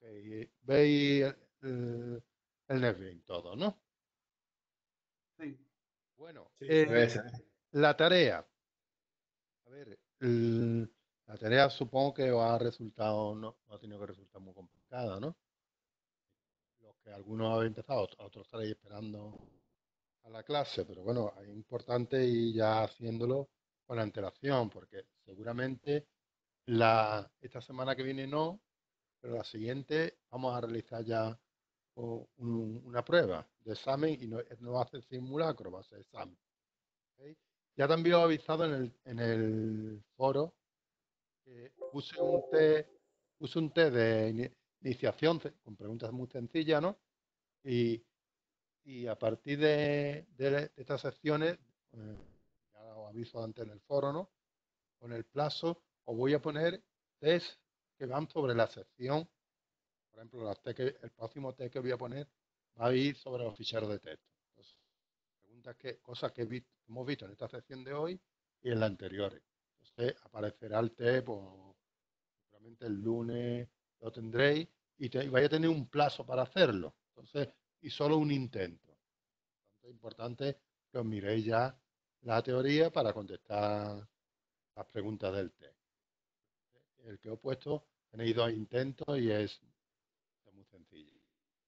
Veis el Netflix todo, ¿no? Sí, Bueno, sí, se ve, se ve. la tarea. A ver, la tarea supongo que os ha resultado, no ha tenido que resultar muy complicada, ¿no? Los que algunos habéis empezado, otros estaréis esperando a la clase, pero bueno, es importante ir ya haciéndolo con antelación, porque seguramente esta semana que viene no, pero la siguiente vamos a realizar ya una prueba de examen y no va a ser simulacro, va a ser examen. ¿Ok? Ya también os he avisado en el foro que puse un test de iniciación con preguntas muy sencillas, ¿no? Y, y a partir de estas secciones, ya os aviso antes en el foro, ¿no? Con el plazo, os voy a poner test que van sobre la sección. Por ejemplo, el próximo test que voy a poner va a ir sobre los ficheros de texto. Entonces, cosas que hemos visto en esta sección de hoy y en la anteriores. Entonces, aparecerá el test, pues, seguramente el lunes lo tendréis y vais a tener un plazo para hacerlo. Entonces, y solo un intento. Entonces, es importante que os miréis ya la teoría para contestar las preguntas del test. El que he puesto, tenéis 2 intentos y es muy sencillo.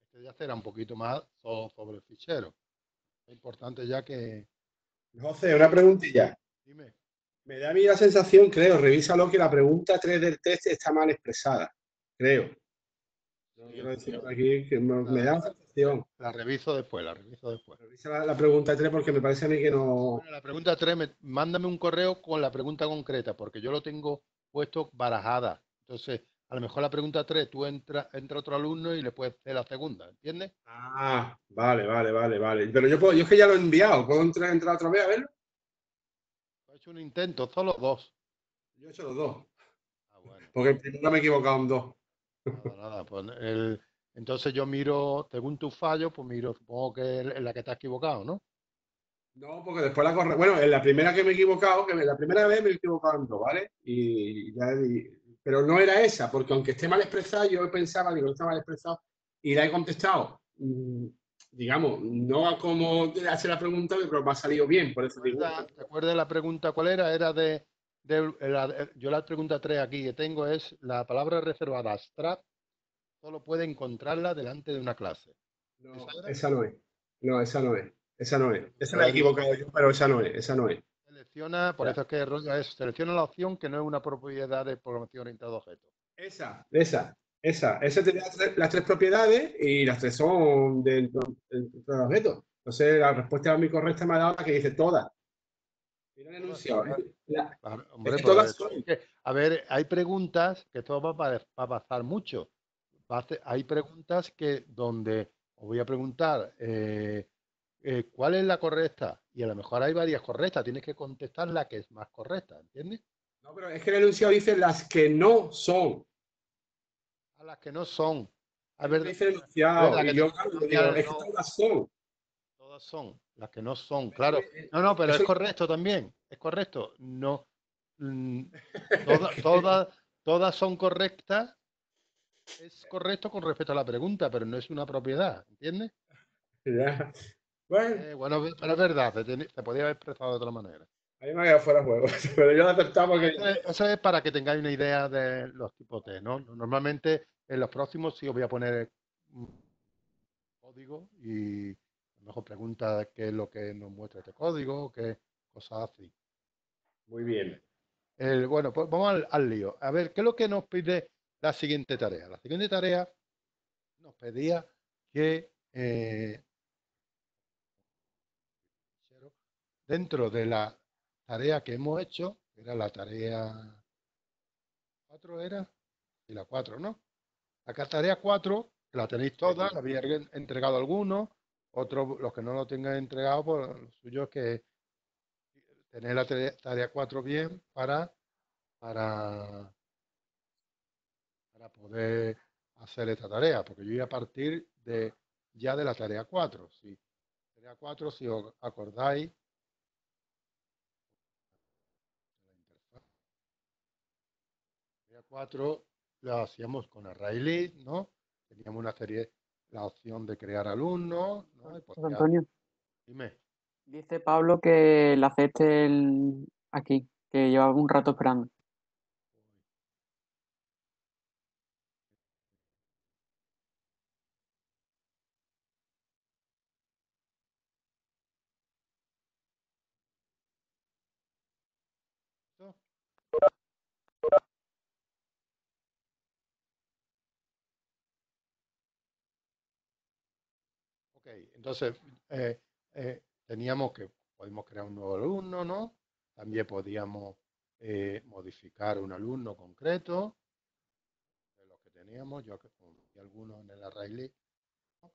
Este ya será un poquito más sobre el fichero. Es importante ya que... José, una preguntilla. Dime. Me da a mí la sensación, creo, revísalo, que la pregunta 3 del test está mal expresada. Creo. No Sí, quiero decir bueno, aquí que me da la sensación. la reviso después, la reviso después. Revisa la pregunta 3 porque me parece a mí que no. Bueno, la pregunta 3, mándame un correo con la pregunta concreta, porque yo lo tengo puesto barajada. Entonces, a lo mejor la pregunta 3, entra otro alumno y le puedes hacer la segunda, ¿entiendes? Ah, vale, vale, vale, vale. Pero yo es que ya lo he enviado. ¿Puedo entrar otra vez a verlo? He hecho un intento, solo 2. Yo he hecho los dos. Ah, bueno, Porque el primero me he equivocado en dos. nada, nada. Pues entonces yo miro, según tu fallo, pues miro, supongo que es la que te has equivocado, ¿no? No, porque después la corre. Bueno, en la primera que me he equivocado, la primera vez me he equivocado en dos, ¿vale? Pero no era esa, porque aunque esté mal expresada, yo pensaba, digo, no está mal expresado, y la he contestado, digamos, no a como hace la pregunta, pero me ha salido bien, por eso digo. ¿Te acuerdas de la pregunta cuál era? Era yo la pregunta 3 aquí que tengo es, la palabra reservada abstract solo puede encontrarla delante de una clase. ¿Esa No, era? esa no es. No, esa no es. Esa no es. Esa la he Propiedad equivocado yo, pero esa no es. Esa no es. por eso es que selecciona la opción que no es una propiedad de programación orientada a objetos. Esa tenía las tres propiedades y las tres son del objeto. Entonces, la respuesta a mi correcta me ha dado la que dice todas. Mira el Todas, enunciado. claro, Es hombre, que todas pues son. a ver, hay preguntas que esto va a pasar mucho. Hay preguntas que donde os voy a preguntar cuál es la correcta y a lo mejor hay varias correctas, tienes que contestar la que es más correcta, ¿entiendes? No, pero es que el enunciado dice las que no son. A las que no son. A Es lo que ver, dice el es enunciado. verdad que Y tengo yo, que claro, yo cambiar digo, el es que no. todas son. Todas son, las que no son, Eso, claro. No, no, pero es eso correcto también, es correcto. No, mm, todas son correctas, es correcto con respecto a la pregunta, pero no es una propiedad, ¿entiendes? ya. Bueno, Bueno, pero es verdad, se podía haber expresado de otra manera. ahí me ha quedado fuera de juego. Pero yo lo aceptaba No, porque. eso es para que tengáis una idea de los tipos T, ¿no? Normalmente en los próximos sí os voy a poner un código y a lo mejor pregunta qué es lo que nos muestra este código, qué cosas así. Muy bien. Bueno, pues vamos al lío. A ver, ¿qué es lo que nos pide la siguiente tarea? La siguiente tarea nos pedía que dentro de la tarea que hemos hecho, que era la tarea 4 era, y la 4, ¿no? La tarea 4, que la tenéis todas, la había entregado algunos, otros, los que no lo tengan entregado, pues lo suyo es que tener la tarea 4 bien para, para poder hacer esta tarea, porque yo voy a partir ya de la tarea 4. Si, tarea 4, si os acordáis, tarea 4 la hacíamos con ArrayList, ¿no? teníamos una serie, la opción de crear alumnos, ¿no? Y José podía, Antonio, dime, dice Pablo que le acepte aquí, que llevaba un rato esperando. ¿no? Ok, entonces teníamos que podemos crear un nuevo alumno, ¿no? También podíamos modificar un alumno concreto de los que teníamos. Yo que pondría algunos en el array list, ¿no?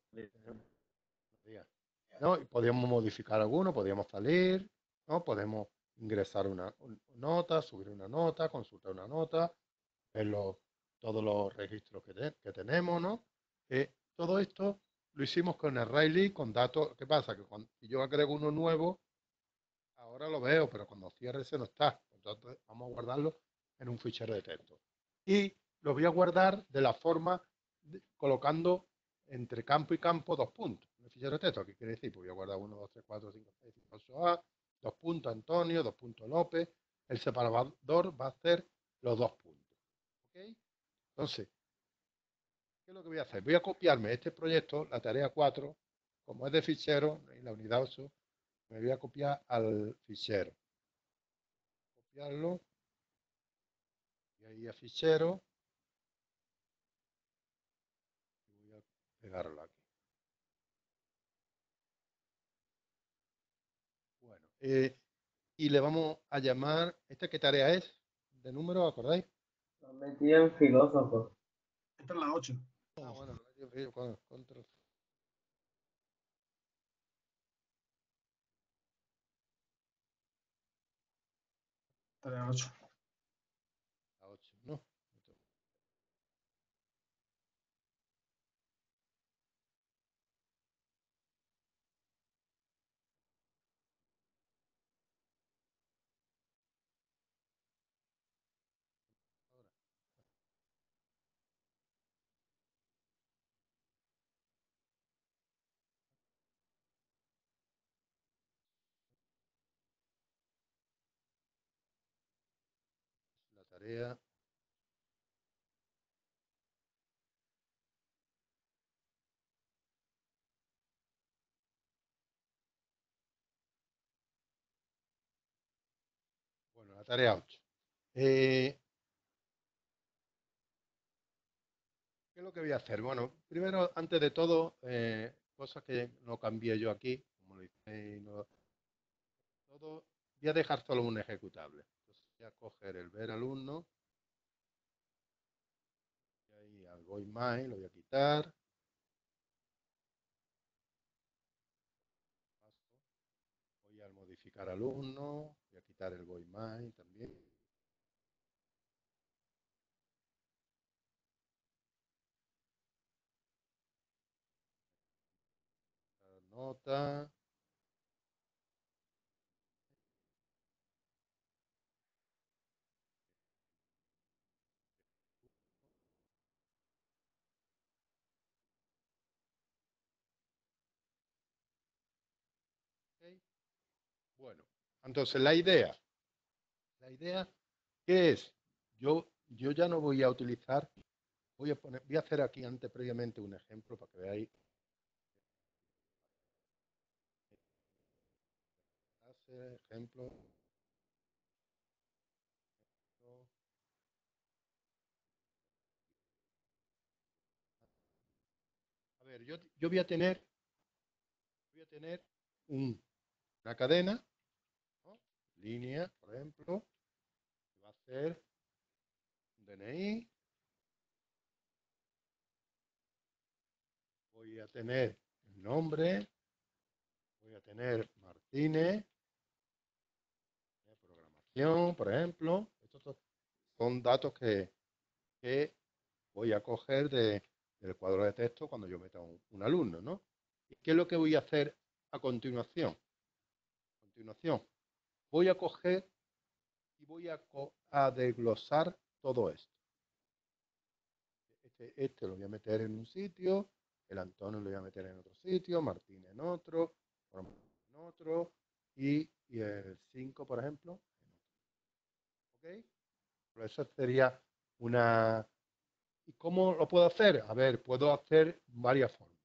¿no? Y podíamos modificar algunos, podíamos salir, ¿no? Podemos ingresar una nota, subir una nota, consultar una nota, ver todos los registros que tenemos, ¿no? Todo esto lo hicimos con el Riley, con datos. ¿Qué pasa? Que cuando si yo agrego uno nuevo, ahora lo veo, pero cuando cierre ese no está. Entonces vamos a guardarlo en un fichero de texto. Y lo voy a guardar de la forma colocando entre campo y campo 2 puntos. En el fichero de texto, ¿qué quiere decir? Pues voy a guardar 1, 2, 3, 4, 5, 6, 7, 8, A, 2 puntos Antonio, 2 puntos López. El separador va a ser los 2 puntos. ¿Ok? Entonces, ¿qué es lo que voy a hacer? Voy a copiarme este proyecto, la tarea 4, como es de fichero, y la unidad 8, me voy a copiar al fichero. Copiarlo, y ahí a fichero, y voy a pegarlo aquí. Bueno, y le vamos a llamar, ¿esta qué tarea es? ¿De número, acordáis? Lo metí en filósofo. Esta es la 8. Ah, bueno, control. Tarea 8. La 8, ¿no? La tarea. Bueno, la tarea 8. ¿Qué es lo que voy a hacer? Bueno, primero, antes de todo, cosas que no cambié yo aquí, como lo hice y no, todo, voy a dejar solo un ejecutable. Entonces voy a coger el ver alumno, y ahí al void main lo voy a quitar. Voy a modificar alumno, voy a quitar el void main también. Nota. ¿Ok? Bueno, entonces la idea, ¿qué es? Yo ya no voy a utilizar, voy a hacer aquí antes previamente un ejemplo para que veáis. Ejemplo. A ver, yo voy a tener una cadena, ¿no? Línea, por ejemplo, que va a ser un DNI. Voy a tener el nombre, voy a tener Martínez, de programación, por ejemplo. Estos son datos que voy a coger del cuadro de texto cuando yo meta un alumno, ¿no? ¿Y qué es lo que voy a hacer a continuación? A continuación, voy a coger y voy a desglosar todo esto. que este lo voy a meter en un sitio, el Antonio lo voy a meter en otro sitio, Martín en otro, en otro, y el 5, por ejemplo, en otro. ¿Ok? Pero eso sería una... ¿Y cómo lo puedo hacer? A ver, puedo hacer varias formas.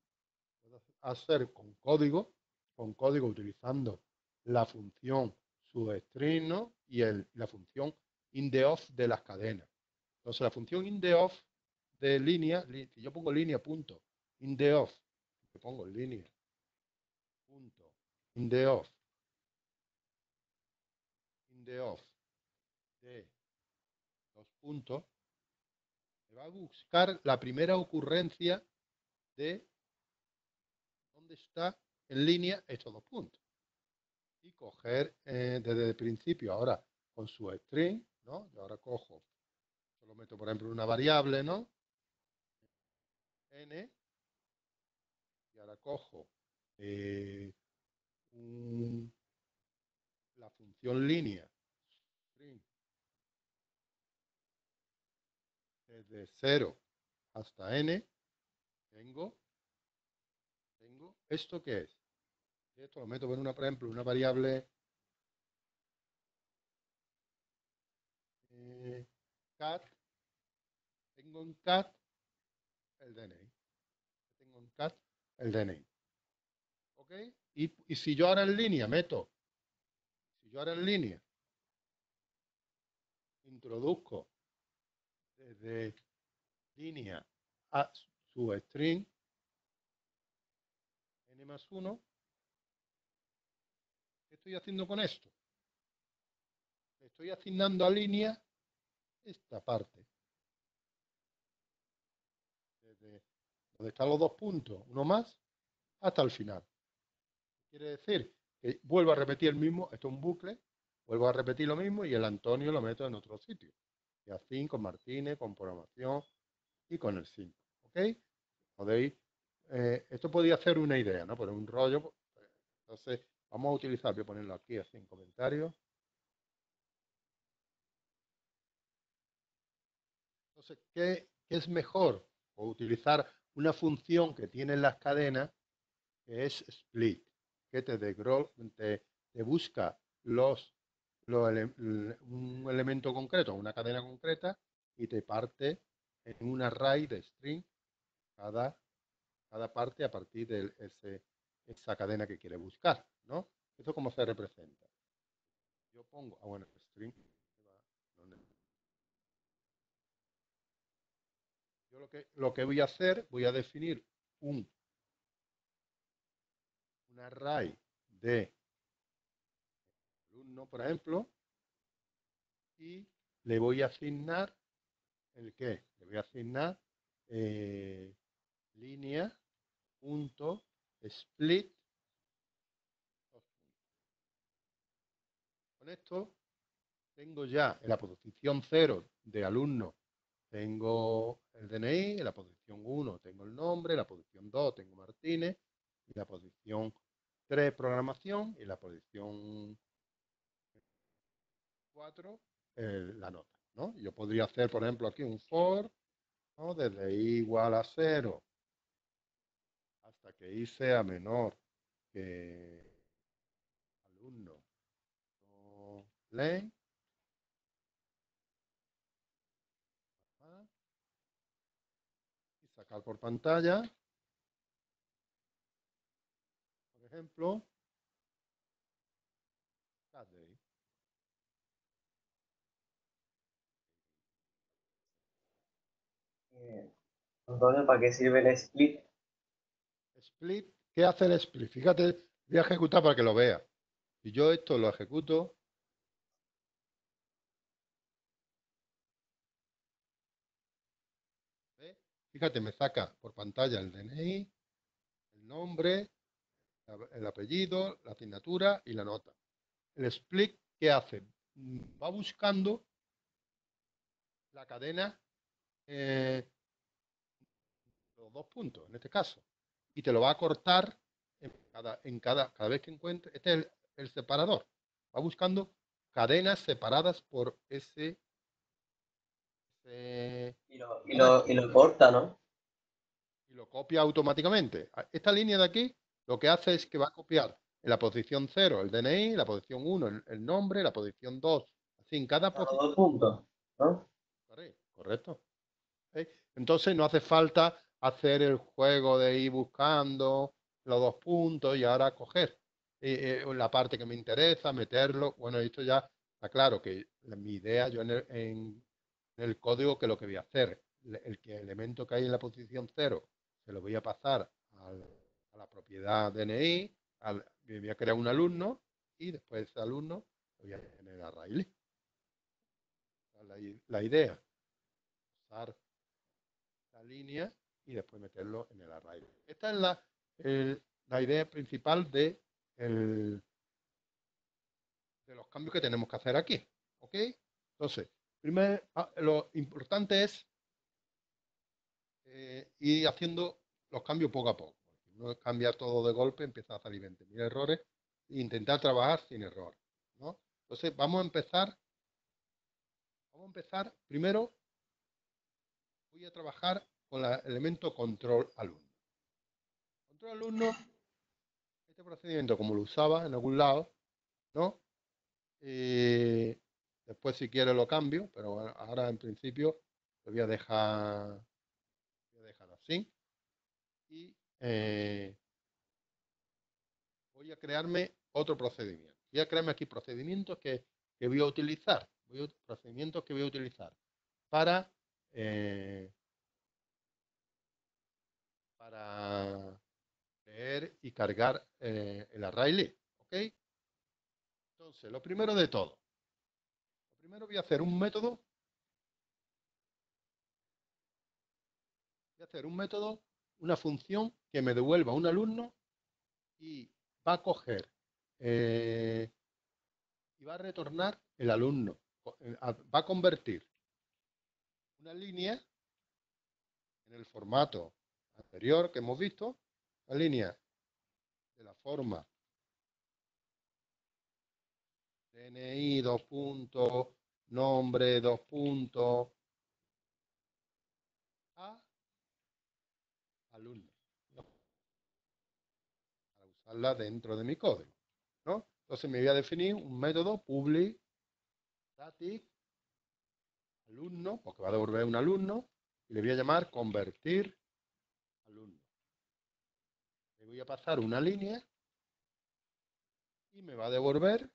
Puedo hacer con código utilizando la función substring, ¿no? Y la función indeof de las cadenas. Entonces, la función indeof de línea, si yo pongo línea punto indeof, yo pongo línea punto indeof de 2 puntos, me va a buscar la primera ocurrencia de dónde está en línea estos 2 puntos. Y coger desde el principio, ahora con su string, ¿no? Yo ahora cojo, solo meto por ejemplo una variable, ¿no? N, y ahora cojo la función línea, string, desde 0 hasta n, tengo ¿esto qué es? Esto lo meto por ejemplo, una variable cat, tengo en cat el DNI. Tengo en cat el DNI. ¿Ok? Y si yo ahora en línea meto, si yo ahora en línea introduzco desde línea a su string n más 1, ¿qué estoy haciendo con esto? Le estoy asignando a línea esta parte. Desde donde están los 2 puntos, uno más, hasta el final. Quiere decir que vuelvo a repetir el mismo, esto es un bucle, vuelvo a repetir lo mismo y el Antonio lo meto en otro sitio. Y así con Martínez, con programación y con el 5. ¿Ok? Podéis, esto podría ser una idea, ¿no? Pero un rollo. Entonces, vamos a utilizar, voy a ponerlo aquí así en comentarios. Entonces, ¿qué es mejor? O utilizar una función que tienen las cadenas, que es split, que te busca un elemento concreto, una cadena concreta, y te parte en un array de string cada parte a partir de esa cadena que quiere buscar, ¿no? ¿Esto cómo se representa? Yo pongo, bueno, string, yo lo que voy a hacer, voy a definir un array de alumno, por ejemplo, y le voy a asignar ¿el qué? Le voy a asignar línea punto split. Con esto tengo ya en la posición 0 de alumno, tengo el DNI, en la posición 1 tengo el nombre, en la posición 2 tengo Martínez, y en la posición 3 programación, y en la posición 4 la nota, ¿no? Yo podría hacer, por ejemplo, aquí un for, ¿no? Desde i igual a 0 hasta que i sea menor que alumno len, y sacar por pantalla, por ejemplo, Saturday. Antonio, ¿para qué sirve el split? Split, ¿qué hace el split? Fíjate, voy a ejecutar para que lo vea. Si yo esto lo ejecuto, ¿ve? Fíjate, me saca por pantalla el DNI, el nombre, el apellido, la asignatura y la nota. El split, ¿qué hace? Va buscando la cadena, los 2 puntos, en este caso, y te lo va a cortar cada vez que encuentre. Este es el separador. Va buscando cadenas separadas por ese hace Y lo corta, ¿no? y lo copia automáticamente. Esta línea de aquí lo que hace es que va a copiar en la posición 0 el DNI, la posición 1 el nombre, la posición 2, así en cada A los posición. 2 puntos, ¿no? Correcto. ¿Eh? Entonces no hace falta hacer el juego de ir buscando los 2 puntos y ahora coger la parte que me interesa, meterlo. Bueno, esto ya está claro que mi idea, yo en el código, que lo que voy a hacer, elemento que hay en la posición 0, se lo voy a pasar a la propiedad DNI, me voy a crear un alumno y después ese alumno lo voy a tener a Riley. La idea, usar la línea y después meterlo en el array. Esta es la idea principal de los cambios que tenemos que hacer aquí. ¿Ok? Entonces, primero, lo importante es ir haciendo los cambios poco a poco. Si uno cambia todo de golpe, empieza a salir 20.000 errores e intentar trabajar sin error, ¿no? Entonces, vamos a empezar. Primero, voy a trabajar con el elemento control alumno. Control alumno, este procedimiento, como lo usaba en algún lado, ¿no? Después, si quiero, lo cambio, pero ahora en principio lo voy a dejar así. Y voy a crearme otro procedimiento. Voy a crearme aquí procedimientos que voy a utilizar. Procedimientos que voy a utilizar para leer y cargar el array list. ¿Ok? Entonces, lo primero de todo. Primero voy a hacer un método. Una función que me devuelva un alumno y va a coger y va a retornar el alumno. Va a convertir una línea en el formato anterior que hemos visto, la línea de la forma DNI, nombre, a alumno, ¿no? Para usarla dentro de mi código, ¿no? Entonces me voy a definir un método public static alumno, porque va a devolver un alumno, y le voy a llamar convertir alumno. Le voy a pasar una línea y me va a devolver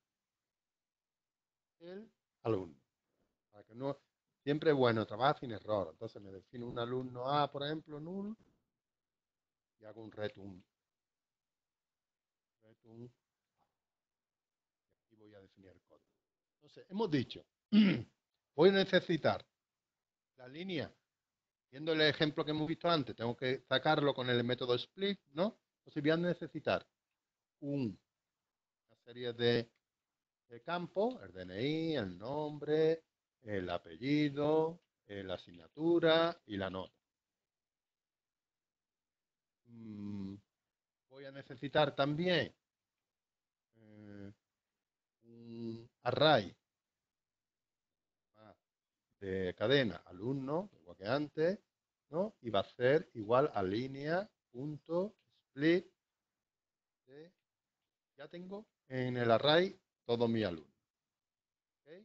el alumno. Para que no, siempre es bueno trabajar sin error. Entonces me defino un alumno A, por ejemplo, null, y hago un return. Y aquí voy a definir el código. Entonces, hemos dicho, voy a necesitar la línea, viendo el ejemplo que hemos visto antes, tengo que sacarlo con el método split, ¿no? Entonces voy a necesitar una serie de campos, el DNI, el nombre, el apellido, la asignatura y la nota. Voy a necesitar también un array de cadena alumno, igual que antes, ¿no? Y va a ser igual a línea.split. Ya tengo en el array todos mis alumnos. ¿Okay?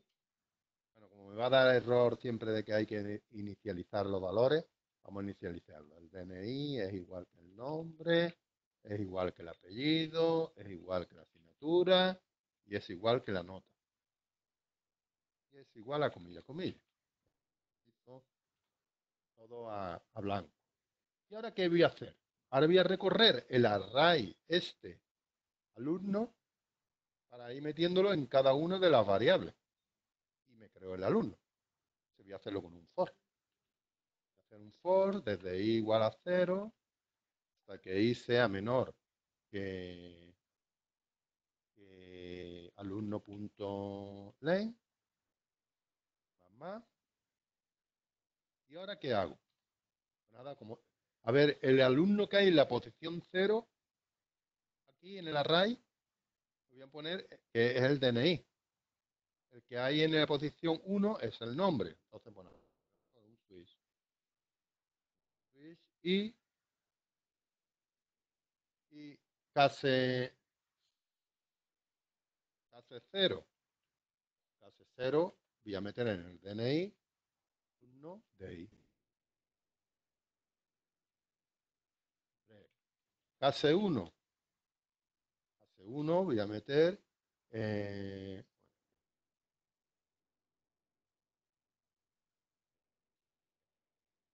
Bueno, como me va a dar error siempre de que hay que inicializar los valores, vamos a inicializarlo. El DNI es igual que el nombre, es igual que el apellido, es igual que la asignatura y es igual que la nota. Y es igual a comilla, comilla. Todo a blanco. ¿Y ahora qué voy a hacer? Ahora voy a recorrer el array alumno para ir metiéndolo en cada una de las variables. Y me creo el alumno. Voy a hacerlo con un for. Voy a hacer un for desde i igual a 0 hasta que i sea menor que alumno.len. Más. ¿Y ahora qué hago? Nada, a ver, el alumno que hay en la posición 0, aquí en el array, voy a poner que es el DNI. El que hay en la posición 1 es el nombre. Entonces, bueno, y case 0. Case 0 voy a meter en el DNI alumno DI. Case 1. Case 1 voy a meter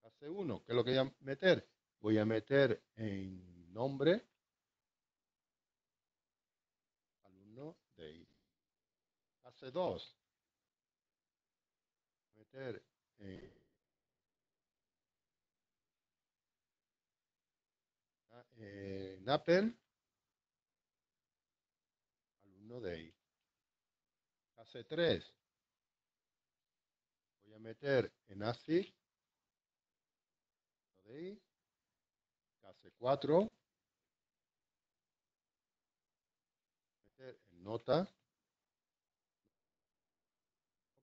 case 1. ¿Qué es lo que voy a meter? Voy a meter en nombre alumno DI. Case 2. Meter en Apple alumno DI. Case 3. Voy a meter en ASIC DI. Case 4. Meter en nota.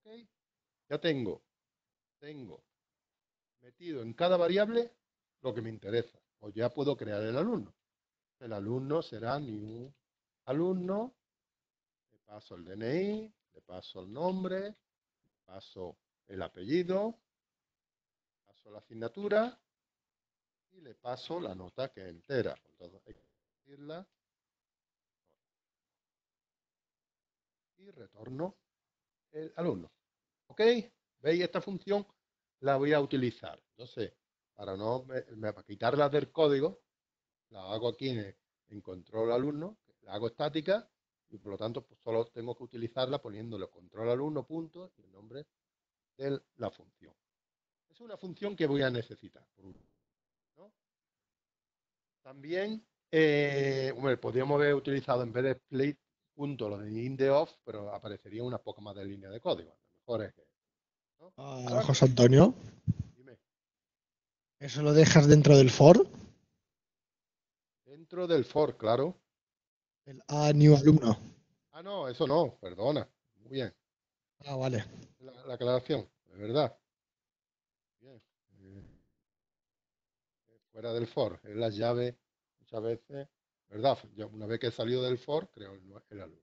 Ok. Ya tengo metido en cada variable lo que me interesa. O ya puedo crear el alumno. El alumno será new alumno. Le paso el DNI, le paso el nombre, le paso el apellido, paso la asignatura y le paso la nota que es entera. Entonces hay que decirla y retorno el alumno. ¿Ok? ¿Veis? Esta función la voy a utilizar. Entonces, para quitarla del código, la hago aquí en control alumno, la hago estática y por lo tanto pues, solo tengo que utilizarla poniéndole control alumno punto y el nombre de la función. Es una función que voy a necesitar. ¿No? También, podríamos haber utilizado en vez de split punto lo de in-the-off, pero aparecería una poca más de línea de código. A lo mejor es que, ¿no? Bueno, José Antonio, dime. ¿eso lo dejas dentro del for? Dentro del for, claro. El a new alumno. Ah, no, eso no, perdona. Muy bien. Ah, vale. La aclaración, de verdad. Bien. Fuera del for, es la llave muchas veces, ¿verdad? Yo, una vez que he salido del for, creo el alumno.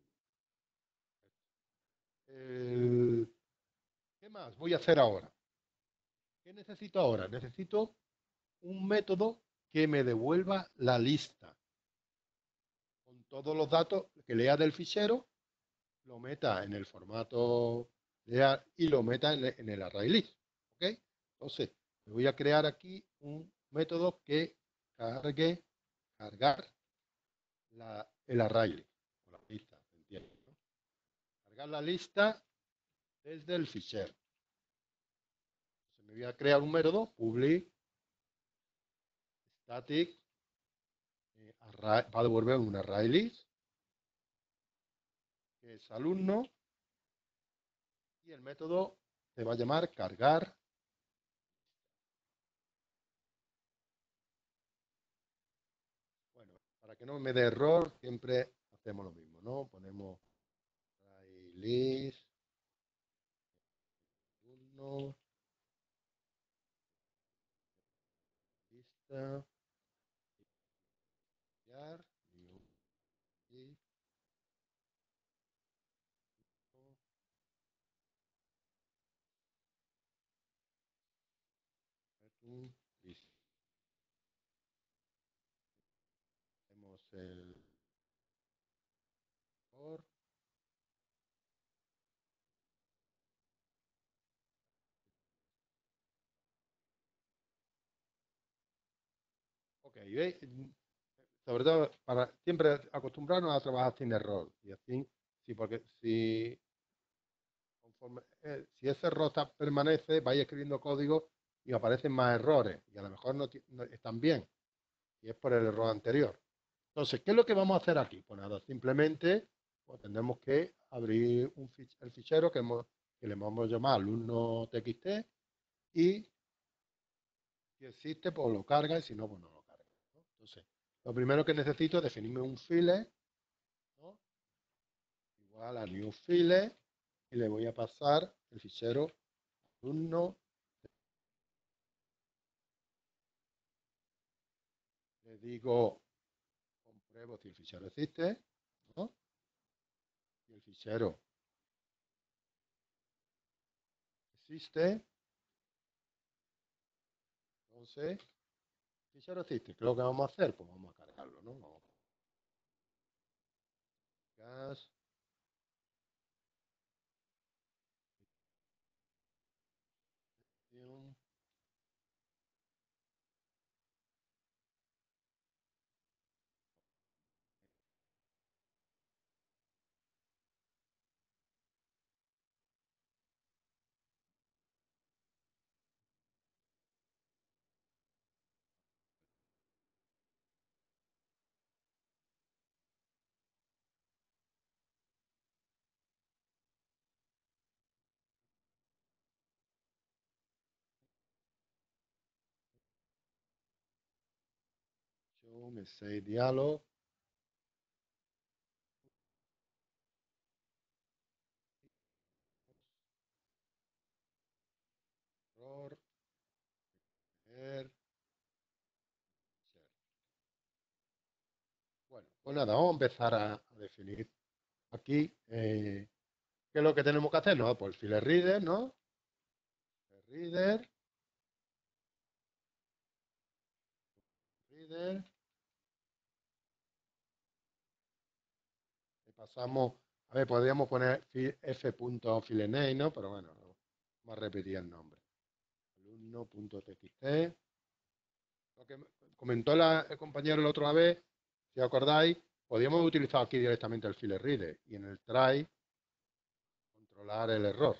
¿Qué más voy a hacer ahora? ¿Qué necesito ahora? Necesito un método que me devuelva la lista con todos los datos que lea del fichero, lo meta en el formato y lo meta en el array list. ¿Ok? Entonces, voy a crear aquí un método que cargar el array list, o la lista, ¿entiendes? ¿No? Cargar la lista desde el fichero. Entonces, me voy a crear un método public static array, va a devolver un array list que es alumno y el método se va a llamar cargar. Bueno, para que no me dé error, siempre hacemos lo mismo, ¿no? Ponemos array list alumno lista new list, list. Tenemos el for. Ok, ¿veis? Sobre todo para siempre acostumbrarnos a trabajar sin error. Y así, sí, porque si ese error permanece, vais escribiendo código y aparecen más errores. Y a lo mejor no están bien. Y es por el error anterior. Entonces, ¿qué es lo que vamos a hacer aquí? Pues nada, simplemente pues, tendremos que abrir el fichero que le vamos a llamar alumno txt y si existe, pues lo carga y si no, pues no lo carga, ¿no? Entonces, lo primero que necesito es definirme un file, ¿no? Igual a new file y le voy a pasar el fichero alumno. digo, compruebo si el fichero existe, ¿no? Si el fichero existe, entonces, el fichero existe. ¿Qué es lo que vamos a hacer? Pues vamos a cargarlo, ¿no? Vamos a gas. Show me say dialog. Error. Share. Bueno, pues nada, vamos a empezar a definir aquí qué es lo que tenemos que hacer, ¿no? Pues el file reader, ¿no? Reader. Reader. Y pasamos, a ver, podríamos poner f.filename, ¿no? Pero bueno, vamos a repetir el nombre. Alumno.txt. Lo que comentó el compañero la otra vez, si acordáis, podríamos utilizar aquí directamente el file reader y en el try controlar el error.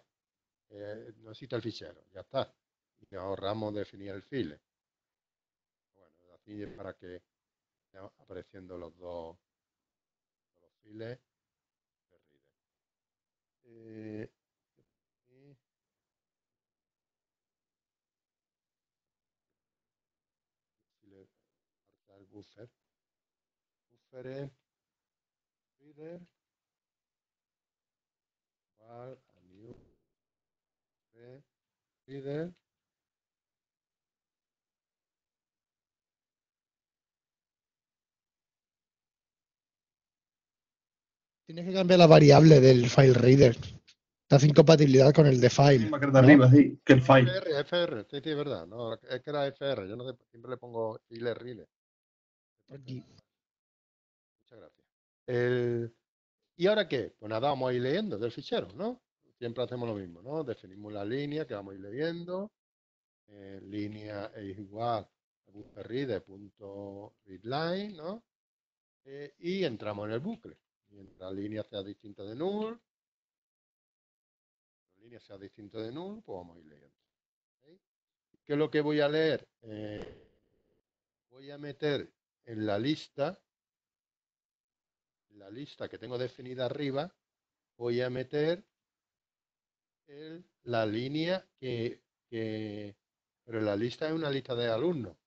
No existe el fichero, ya está. Y nos ahorramos definir el file. Bueno, así es para que vayan apareciendo los dos files de reader. File, el buffer. Buffer es reader igual a new reader. Tienes que cambiar la variable del file reader. Te hace incompatibilidad con el de file. Misma que el de arriba, sí, que el file. FR, sí, es verdad. No, es que era FR. Yo no sé, siempre le pongo file reader. Aquí. Muchas gracias. ¿Y ahora qué? Pues nada, vamos a ir leyendo del fichero, ¿no? Siempre hacemos lo mismo, ¿no? Definimos la línea que vamos a ir leyendo. Línea es igual a bufferreader.readline, ¿no? Y entramos en el bucle. Mientras la línea sea distinta de null, pues vamos a ir leyendo. ¿Okay? ¿Qué es lo que voy a leer? Voy a meter en la lista que tengo definida arriba, voy a meter la línea pero la lista es una lista de alumnos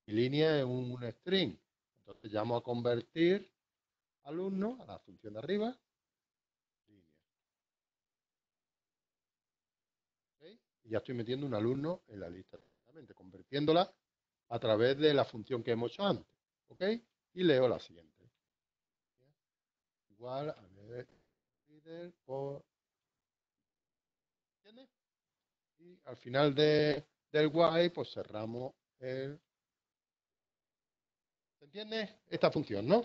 y línea es un string. Entonces ya vamos a convertir alumnos a la función de arriba, línea. ¿Okay? Y ya estoy metiendo un alumno en la lista directamente, convirtiéndola a través de la función que hemos hecho antes. ¿Ok? Y leo la siguiente. Igual a ver, reader por... ¿Entiendes? Y al final del while, pues cerramos el... ¿Se entiende? Esta función, ¿no?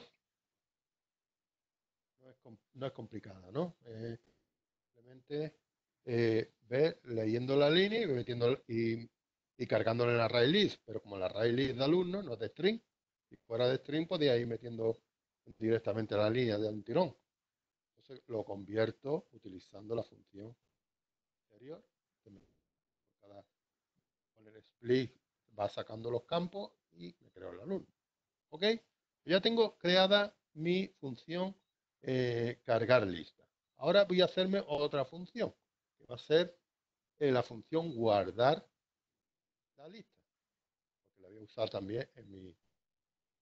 No es complicada, ¿no? Simplemente ver, leyendo la línea y metiendo y cargándole el array list, pero como el array list de alumnos no es de string, si fuera de string podía ir metiendo directamente la línea de un tirón. Entonces lo convierto utilizando la función anterior. Con el split va sacando los campos y me creo el alumno. ¿Ok? Ya tengo creada mi función cargar lista. Ahora voy a hacerme otra función, que va a ser la función guardar la lista, porque la voy a usar también en mi...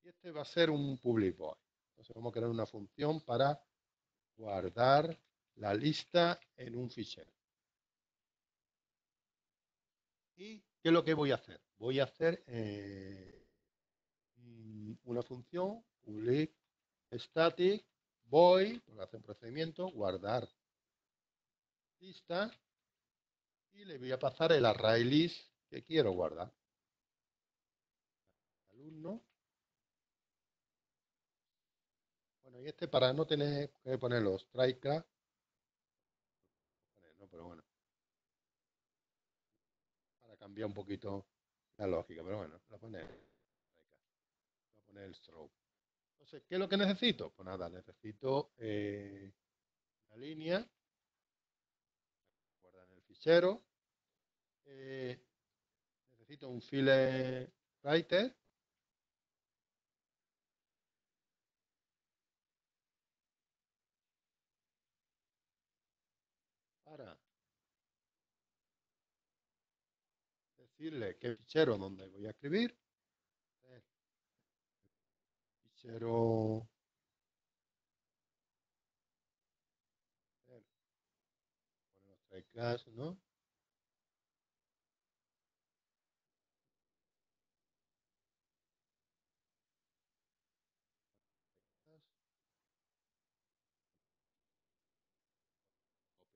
Y este va a ser un public void. Entonces vamos a crear una función para guardar la lista en un fichero. ¿Y qué es lo que voy a hacer? Voy a hacer una función, public static void, porque hace un procedimiento, guardar lista, y le voy a pasar el array list que quiero guardar. Alumno. Bueno, y este para no tener que poner los tryclass, no, pero bueno, para cambiar un poquito la lógica, pero bueno, lo pone voy a poner el stroke. Entonces, ¿qué es lo que necesito? Pues nada, necesito una línea, guardar en el fichero, necesito un file writer, para decirle qué fichero donde voy a escribir. Fichero poner los tryclass, ¿no?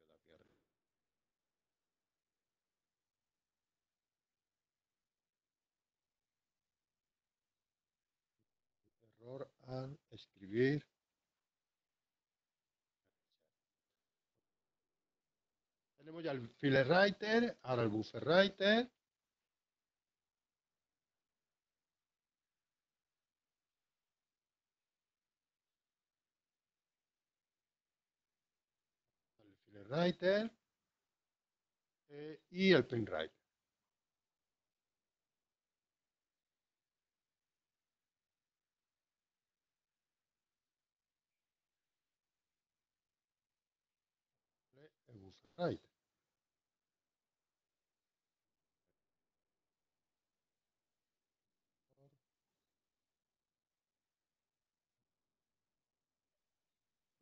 Copio de aquí arriba. Error al escribir. Tenemos ya el file writer, ahora el buffer writer. El file writer y el print writer. El buffer writer.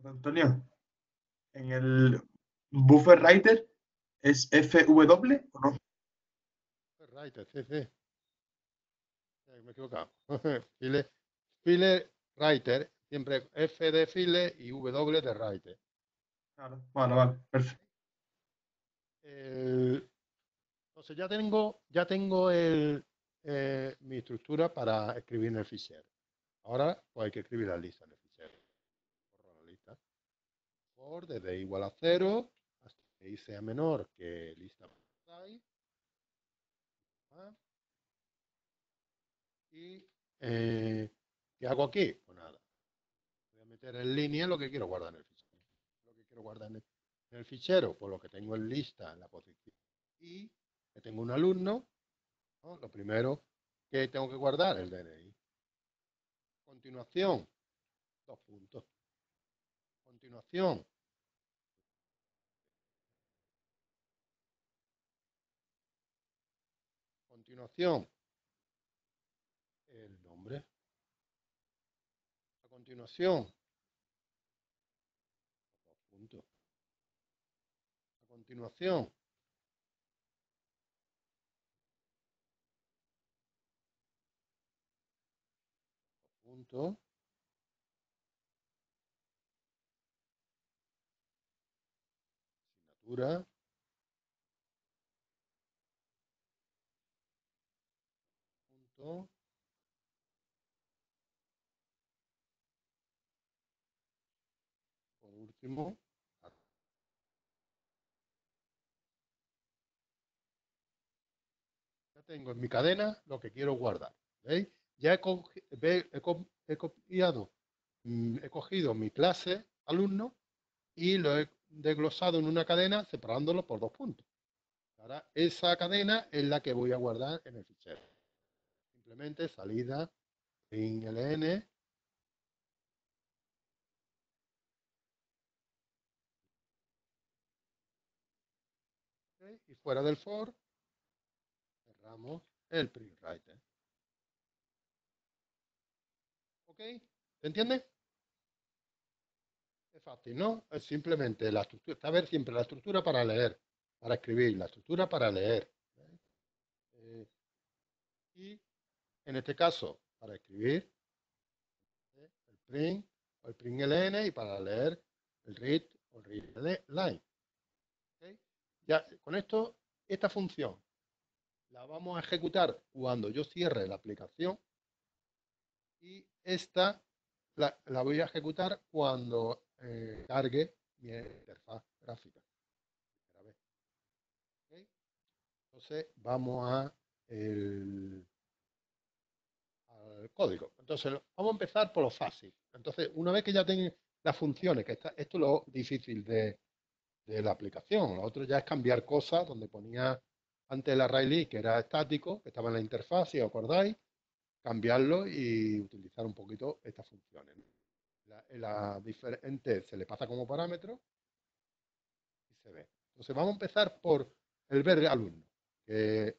Antonio, en el buffer writer es FW o no? Buffer writer, sí, sí. Me he equivocado. File writer, siempre F de file y W de writer. Claro. Vale, perfecto. Entonces ya tengo mi estructura para escribir en el fichero. Ahora pues hay que escribir la lista en el fichero. Borro la lista. For desde igual a 0 hasta que i sea menor que lista. Y ¿qué hago aquí? Pues nada. Voy a meter en línea lo que quiero guardar en el fichero. Lo que quiero guardar en el fichero, pues lo que tengo en lista en la posición y que tengo un alumno, ¿no? Lo primero que tengo que guardar el DNI. Continuación, 2 puntos. Continuación, continuación, el nombre. A continuación, 2 puntos. A continuación, punto, asignatura, punto, por último, ya tengo en mi cadena lo que quiero guardar. ¿Veis? Ya he copiado, he cogido mi clase alumno y lo he desglosado en una cadena separándolo por 2 puntos. Ahora, esa cadena es la que voy a guardar en el fichero. Simplemente salida en ln. ¿Okay? Y fuera del for, cerramos el print writer. ¿Ok? ¿Se entiende? Es fácil, ¿no? Es simplemente la estructura, saber siempre la estructura para leer, para escribir, la estructura para leer. Y en este caso, para escribir el print o el print ln y para leer el read o el read line. ¿Okay? Ya con esto, esta función la vamos a ejecutar cuando yo cierre la aplicación y esta la voy a ejecutar cuando cargue mi interfaz gráfica. ¿Okay? Entonces vamos al código. Entonces vamos a empezar por lo fácil. Entonces, una vez que ya tengo las funciones, que esto es lo difícil de la aplicación. Lo otro ya es cambiar cosas donde ponía antes el array list, que era estático, que estaba en la interfaz, si os acordáis, cambiarlo y utilizar un poquito estas funciones. La diferente se le pasa como parámetro y se ve. Entonces vamos a empezar por el ver alumno, que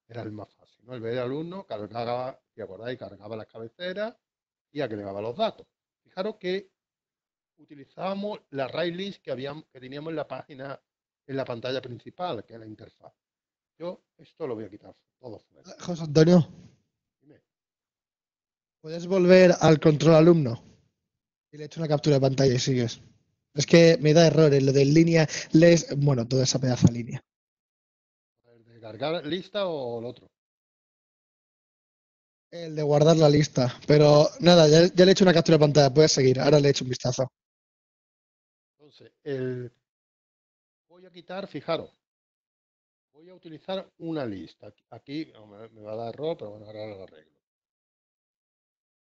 era el más fácil, ¿no? El ver alumno cargaba, si acordáis, cargaba las cabeceras y agregaba los datos. Fijaros que utilizábamos la array list que teníamos en la página, en la pantalla principal, que es la interfaz. Yo esto lo voy a quitar todo fuera. José Antonio, Dime. ¿puedes volver al control alumno? Y le echo una captura de pantalla y sigues. Es que me da errores lo de línea, bueno, toda esa pedazo de línea. ¿El de cargar lista o el otro? El de guardar la lista. Pero nada, ya le he hecho una captura de pantalla, puedes seguir. Ahora le he hecho un vistazo. Entonces, voy a quitar, fijaros, voy a utilizar una lista. Aquí me va a dar error, pero bueno, ahora lo arreglo.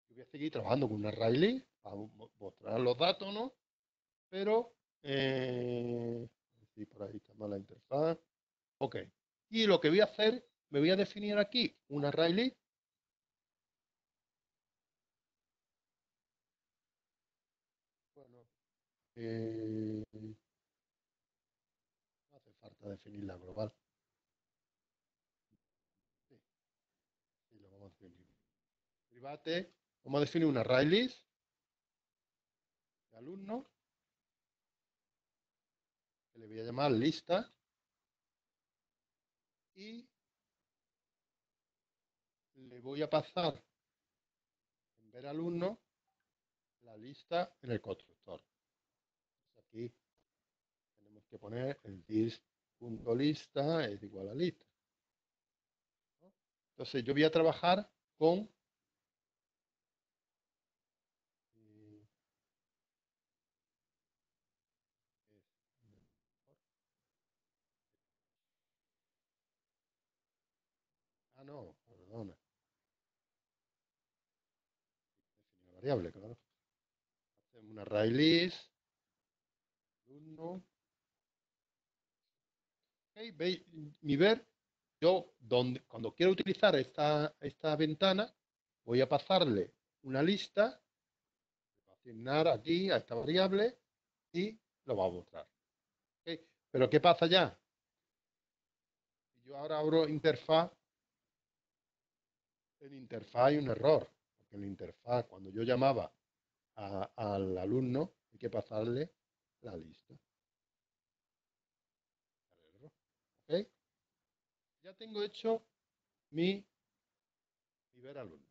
Voy a seguir trabajando con una array list para mostrar los datos, ¿no? Pero, sí, por ahí está mal la interfaz. Ok. Y lo que voy a hacer, me voy a definir aquí una array list. Bueno, no hace falta definir la global. Sí, sí, lo vamos a definir. Private, vamos a definir una array list de alumnos, que le voy a llamar lista, y le voy a pasar en ver alumnos la lista en el constructor. Aquí tenemos que poner el dis.lista es igual a lista. ¿No? Entonces yo voy a trabajar con no, perdona. Definir una variable, claro. Hacemos una array list. Alumno. Okay, ¿veis? Mi ver, yo cuando quiero utilizar esta ventana, voy a pasarle una lista, asignar aquí a esta variable y lo va a mostrar. Okay. Pero ¿qué pasa ya? Yo ahora abro interfaz. En interfaz hay un error, porque en la interfaz, cuando yo llamaba al alumno, hay que pasarle la lista. ¿Okay? Ya tengo hecho mi ver alumno.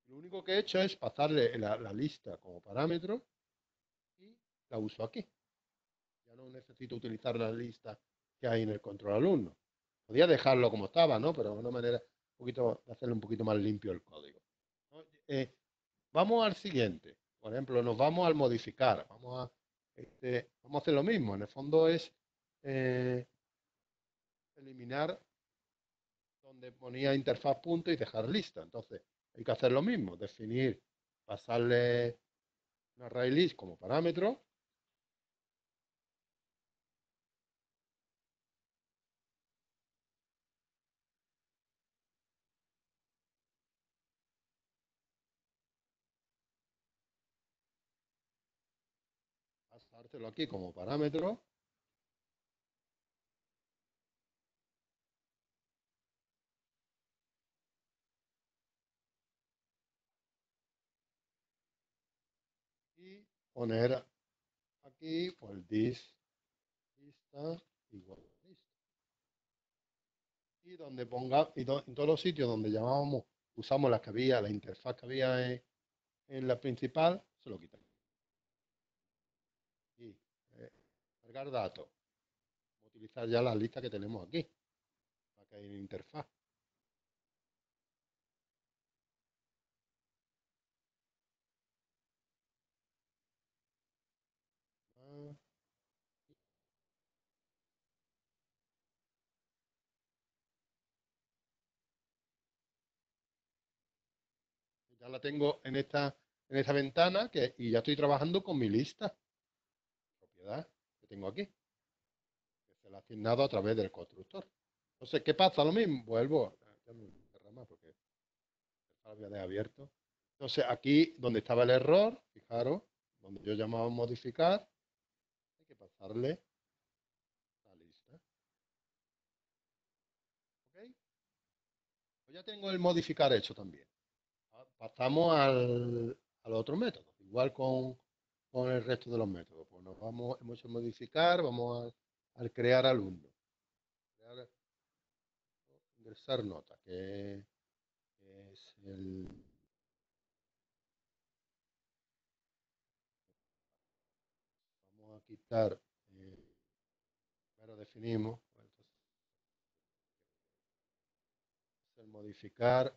Lo único que he hecho es pasarle la lista como parámetro y la uso aquí. Ya no necesito utilizar la lista que hay en el control alumno. Podía dejarlo como estaba, ¿no? Pero de una manera de hacerle un poquito más limpio el código. ¿No? Vamos al siguiente. Por ejemplo, nos vamos al modificar. Vamos a hacer lo mismo. En el fondo es eliminar donde ponía interfaz punto y dejar lista. Entonces, hay que hacer lo mismo. Definir, pasarle una array list como parámetro. Pasárselo aquí como parámetro. Y poner aquí, pues, this lista igual a lista. y donde ponga, en todos los sitios donde llamábamos, usamos las que había, la interfaz que había en la principal, se lo quitamos. Y cargar datos. Utilizar ya la lista que tenemos aquí, la que hay en interfaz. Ya la tengo en esta ventana y ya estoy trabajando con mi lista. Propiedad que tengo aquí. Que se la ha asignado a través del constructor. Entonces, ¿qué pasa? Lo mismo. Vuelvo. Ya me derrama porque lo había de abierto. Entonces, aquí donde estaba el error, fijaros, donde yo llamaba modificar, hay que pasarle la lista. ¿Ok? Pues ya tengo el modificar hecho también. Pasamos al otro método, igual con el resto de los métodos. Pues hemos hecho modificar, vamos al crear alumno. Ingresar nota, que es el... Vamos a quitar, primero definimos, entonces, el modificar,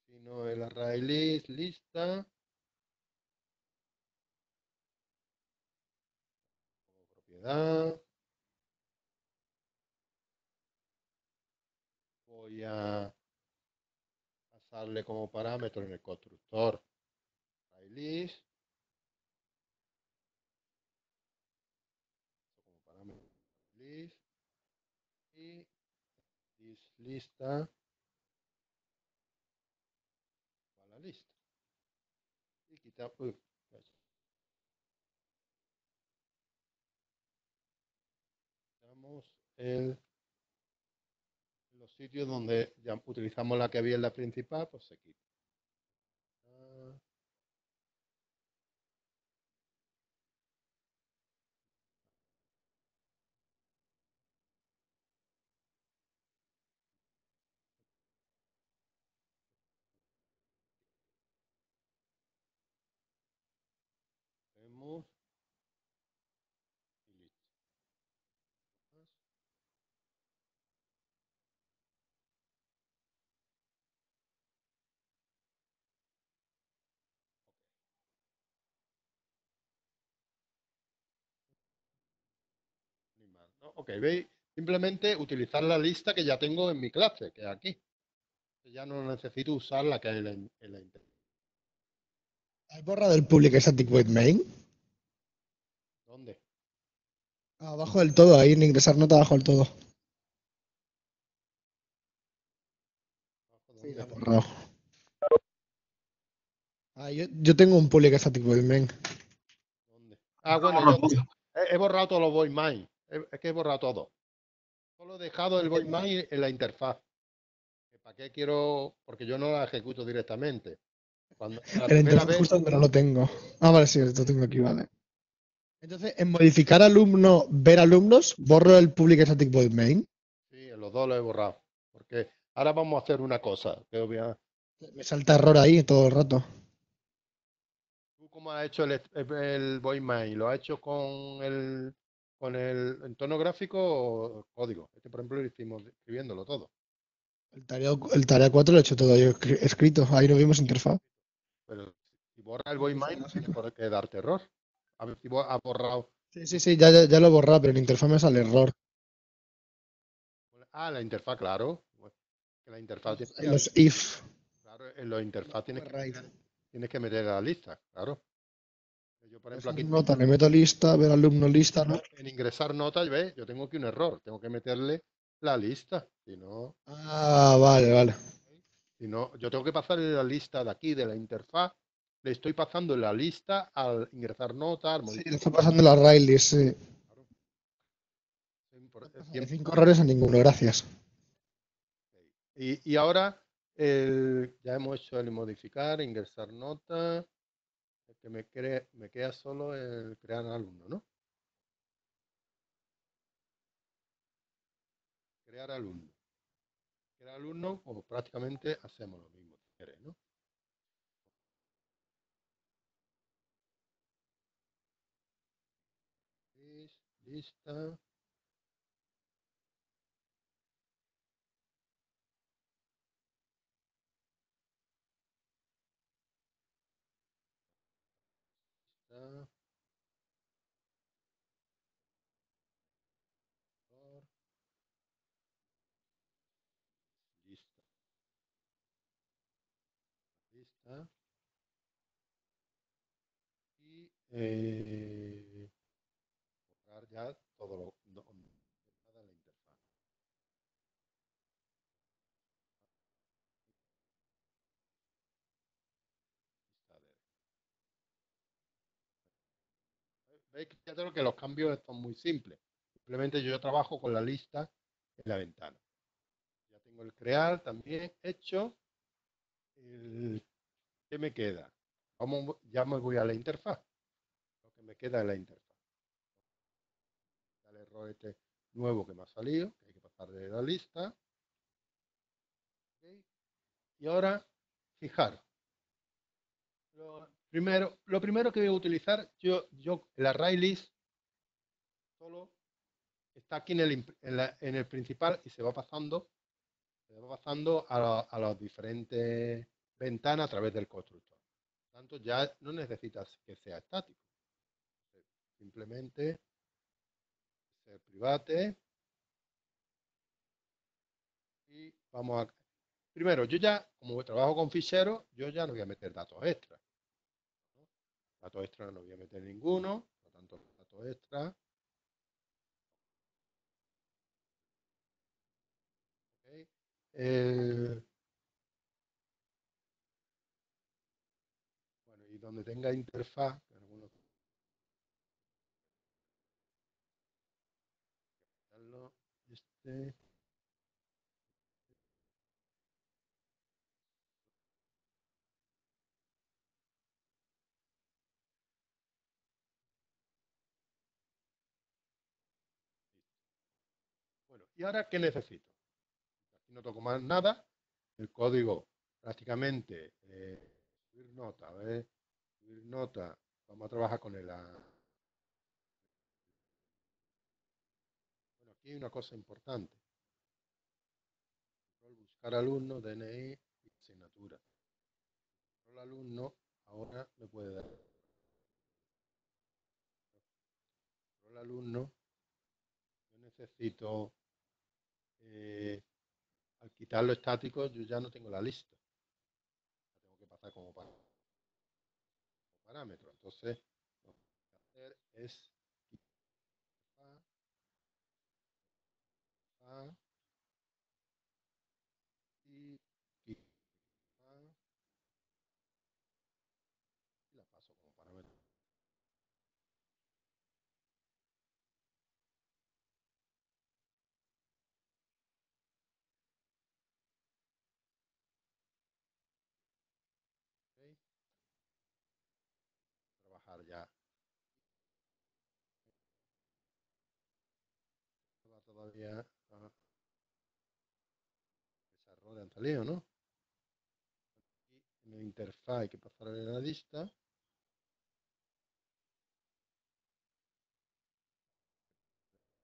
defino el array list, lista, como propiedad. Voy a pasarle como parámetro en el constructor array list, como parámetro list, y lista a la lista. Y quitamos los sitios donde ya utilizamos la que había en la principal, pues se quita. Vemos y listo. Ni más, ¿no? Ok, veis, simplemente utilizar la lista que ya tengo en mi clase, que es aquí. Ya no necesito usar la que hay en la interfaz. ¿Has borrado el public static void main? ¿Dónde? Abajo del todo, ahí en ingresar nota abajo del todo. Sí, la he borrado. Ah, yo tengo un public static void main. ¿Dónde? Ah, bueno, yo he borrado todos los void main. Es que he borrado todo. Solo he dejado el void main en la interfaz. ¿Para qué quiero? Porque yo no la ejecuto directamente. Cuando la En la primera interfaz vez, justo donde no lo tengo. Ah, vale, sí, lo tengo aquí, vale. Entonces, en modificar alumno, ver alumnos, borro el public static void main. sí, en los dos lo he borrado. Porque ahora vamos a hacer una cosa. Que Me salta error ahí todo el rato. ¿Tú cómo has hecho el void main? ¿Lo has hecho con el entorno gráfico o código? Este, por ejemplo, lo hicimos escribiéndolo todo. El tarea 4 lo he hecho todo yo escrito. Ahí no vimos interfaz. Pero si borras el void main, no tiene por qué darte error. A ver si has borrado. Sí, ya lo he borrado, pero en interfaz me sale error. Ah, la interfaz, claro. Que la interfaz tiene En los if. claro, en la interfaz Right. tienes que meter la lista, claro. Yo, por ejemplo, aquí Nota, le meto lista, ver alumno lista, ¿no? en ingresar notas, ¿ves? Yo tengo aquí un error. Tengo que meterle la lista. Si no, Ah, vale. yo tengo que pasarle la lista de aquí, de la interfaz. Le estoy pasando la lista al ingresar notas, al Sí, modificar. le está pasando la Riley, sí. Claro. De 5 errores a ninguno, gracias. Y ahora ya hemos hecho el modificar, ingresar nota. El que me queda solo el crear alumno, ¿no? Crear buscar alumno. Buscar alumno, pues prácticamente hacemos lo mismo, si quieres, ¿no? Lista. Lista. Lista. Lista. Y borrar ya todo lo nada en la interfaz. Lista de- Veis que ya tengo que los cambios son muy simples. Simplemente yo trabajo con la lista en la ventana. Ya tengo el crear también hecho. ¿Qué me queda? Ya me voy a la interfaz. Lo que me queda es la interfaz. El error este nuevo que me ha salido, que hay que pasar de la lista. ¿Okay? Y ahora, fijaros. Lo primero que voy a utilizar, el array list solo está aquí en el principal y se va pasando a las diferentes ventanas a través del constructor. Por tanto, ya no necesitas que sea estático. Simplemente ser private y vamos a... Primero, yo ya, como trabajo con ficheros, yo ya no voy a meter datos extra, ¿no? Datos extra no voy a meter ninguno, por lo tanto, datos extra. ¿Okay? Bueno, y donde tenga interfaz, este, bueno, ¿y ahora qué necesito? Aquí no toco más nada. El código prácticamente subir nota, a ver, subir nota. Vamos a trabajar con el... Bueno, aquí hay una cosa importante. Buscar alumno, DNI y asignatura. El alumno ahora me puede dar. El alumno, yo necesito, al quitarlo estático, yo ya no tengo la lista. La tengo que pasar como parámetro. Entonces, lo que voy a hacer es quitar y quitar y la paso como parámetro. ¿Okay? Trabajar ya. Todavía desarrollo han salido, ¿no? Y en la interfaz hay que pasar a la lista.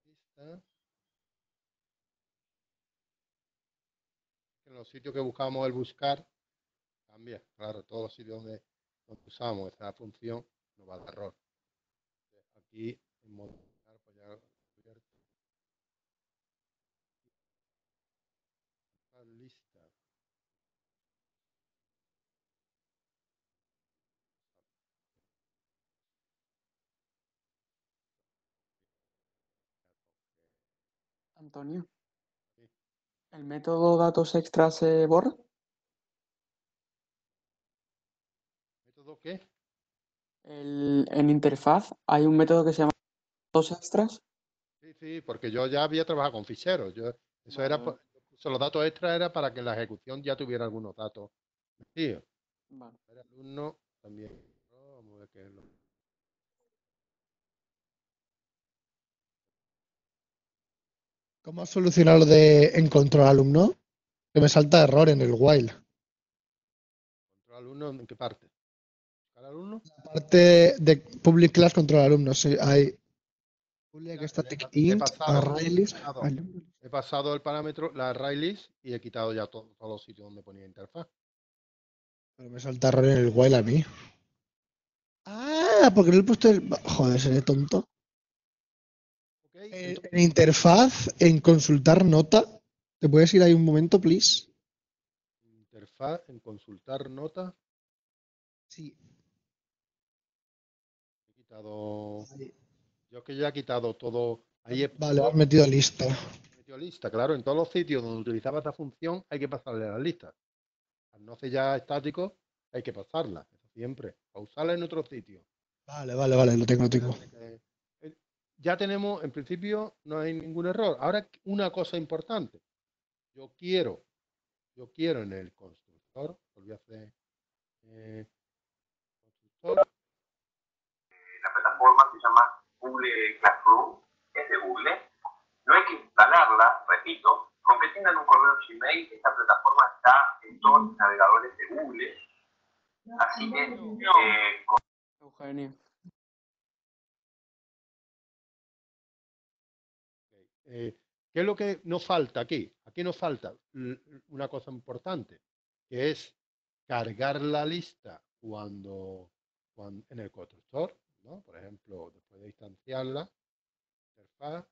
Lista. En los sitios que buscamos el buscar, cambia. Claro, todos los sitios donde usamos esta función nos va a dar error. Aquí en modificar, pues ya abierto. Lista. Antonio, Sí. ¿el método datos extra se borra? ¿Método qué? En interfaz hay un método que se llama datos extras. Sí, sí, porque yo ya había trabajado con ficheros. Eso Vale, era, vale. los datos extra era para que la ejecución ya tuviera algunos datos metidos. Vale. El alumno también. Vamos a ver qué es lo. ¿Cómo has solucionado lo de en control alumno? Que me salta error en el while. ¿Control alumno en qué parte? ¿Cada alumno? La parte de public class control alumno, sí, hay public Le static he int, pasado, array list, he pasado el parámetro, la array list, y he quitado ya todos los sitios donde ponía interfaz. pero me salta error en el while a mí. Ah, porque no le he puesto el... Joder, seré tonto. Ok, entonces, En interfaz, en consultar nota, ¿te puedes ir ahí un momento, please? interfaz en consultar notas. Sí. He quitado. Yo es que ya he quitado todo. Ahí he Vale, has metido lista. metido lista. Claro, en todos los sitios donde utilizaba esta función hay que pasarle las listas. Al no ser ya estático, hay que pasarla. Eso siempre. Pausarla en otro sitio. Vale, lo tengo. Ya tenemos, en principio, no hay ningún error. Ahora, una cosa importante. Yo quiero en el constructor, volví a hacer constructor. La plataforma se llama Google Classroom, es de Google. No hay que instalarla, repito, con que tengan un correo Gmail, esta plataforma está en todos los navegadores de Google. Así que Eugenio. ¿Qué es lo que nos falta aquí? Aquí nos falta una cosa importante, que es cargar la lista cuando en el constructor, ¿no? Por ejemplo, después de instanciarla, interfaz,